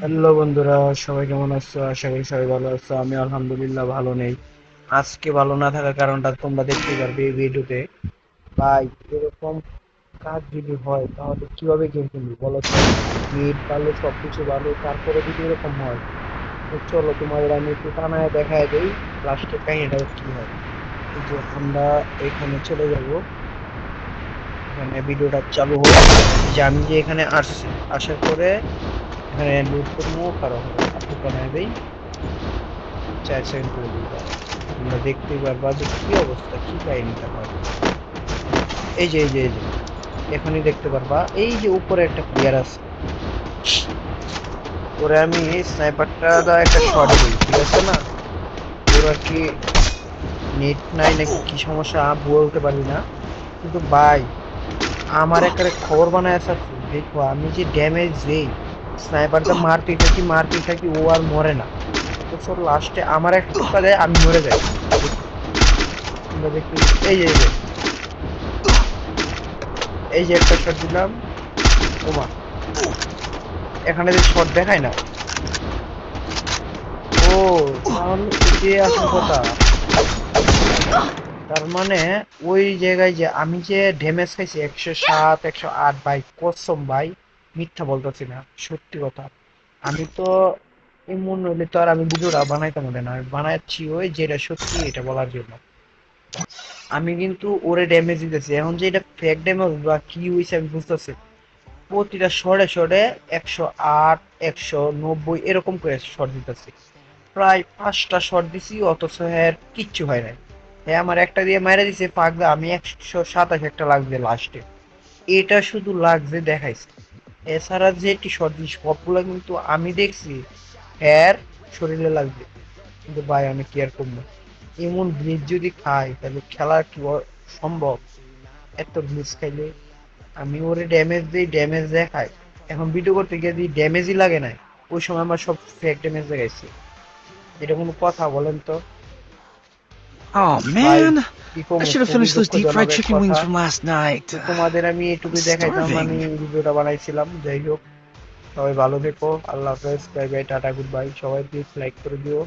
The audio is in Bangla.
হ্যালো বন্ধুরা, সবাই কেমন আছো? আশা করি সবাই ভালো আছো। আমি আলহামদুলিল্লাহ ভালো নেই। আজকে ভালো না থাকার কারণটা তোমরা দেখতে পারবে এই ভিডিওতে। ভাই, এরকম কাজ যদি হয় তাহলে কিভাবে গেম খেলবি বলো তো? নেট ভালো, সবকিছু ভালো, তারপরে যদি এরকম হয় তো চলো তোমাদের আমি একটু টানায় দেখায় দেই লাস্টের কাহিনীটা কি হয়। এই যে আমরা এখানে চলে যাব, এখানে ভিডিওটা চালু হোক। এই যে আমি যে এখানে আসছি, আসার পরে এখানে লুট করবো, কারো আপু বানায় দেই, 4 সেকেন্ড করে দিই। তোমরা দেখতেই পারবা যে কি অবস্থা, কি কাহিনীটা হয়। এই যে এখনই দেখতে পারবা, এই যে উপরে একটা প্লেয়ার আছে, ওরে আমি স্নাইপারটা দা একটা শট দিই, ঠিক আছে না? ওর আর কি নেট নাই নাকি কি সমস্যা বলতে পারি না, কিন্তু ভাই আমার একেবারে খবর বানায় আছে। দেখো আমি যে ড্যামেজ দেই, স্নাইপারটা মারতেই থাকি, ও আর মরে না। অথচ লাস্টে আমার একটা টোকা দেয়, আমি মরে যাই। দেখো, তোমরা দেখতে, এই যে এই যে একটা শট দিলাম। ওমা, এখানে যে শট দেখায় না। ও, তাহলে এটাই আসল কথা। তার মানে ওই জায়গায় যে আমি যে ড্যামেজ খাইছি 107 108, ভাই কসম ভাই, মিথ্যা বলতেছি না, সত্যি কথা। আমি তো এমন হইলে তো আর আমি ভিডিওটা বানাইতাম না, আমি বানাচ্ছি ওই যেটা সত্যি এটা বলার জন্য। আমি কিন্তু ওরে ড্যামেজ দিতেছি, এখন যে এটা ফেক ড্যামেজ বা কি হয়েছে আমি বুঝতেছি। প্রতিটা শটে 108 190 এরকম করে শট দিতেছি। প্রায় 5টা শট দিছি, অথচ হ্যাঁ কিচ্ছু হয় নাই। হ্যাঁ আমার একটা দিয়ে মাইরা দিছে পাগলা, আমি 127 একটা লাগছে লাস্টে। এটা শুধু লাগছে দেখাইছে, এছাড়া যে টি শট দিই সবগুলো কিন্তু আমি দেখছি হ্যার শরীরে লাগবে। কিন্তু ভাই আমি কি আর করবো, এমন ব্লিচ যদি খাই তাহলে খেলা কি সম্ভব? এত ব্লিচ খাইলে আমি ওরে ড্যামেজ দিই, ড্যামেজ দেখাই। এখন ভিডিও করতে গিয়ে যদি ড্যামেজই লাগে না, ওই সময় আমার সব ফেক ড্যামেজ দেখাইছে। এটা কোনো কথা বলেন তো? Oh ভাই man, কি I কমু, should have খুবই finished those deep দুঃখজনক fried এক chicken কথা। wings from last night. তো তোমাদের আমি I'm এটুকুই দেখাইতাম, আমি starving. ভিডিওটা বানাইছিলাম। যাই হোক, সবাই ভালো থেকো, আল্লাহ হাফেজ, bye bye, tata, good bye. সবাই প্লিজ লাইক করে দিও।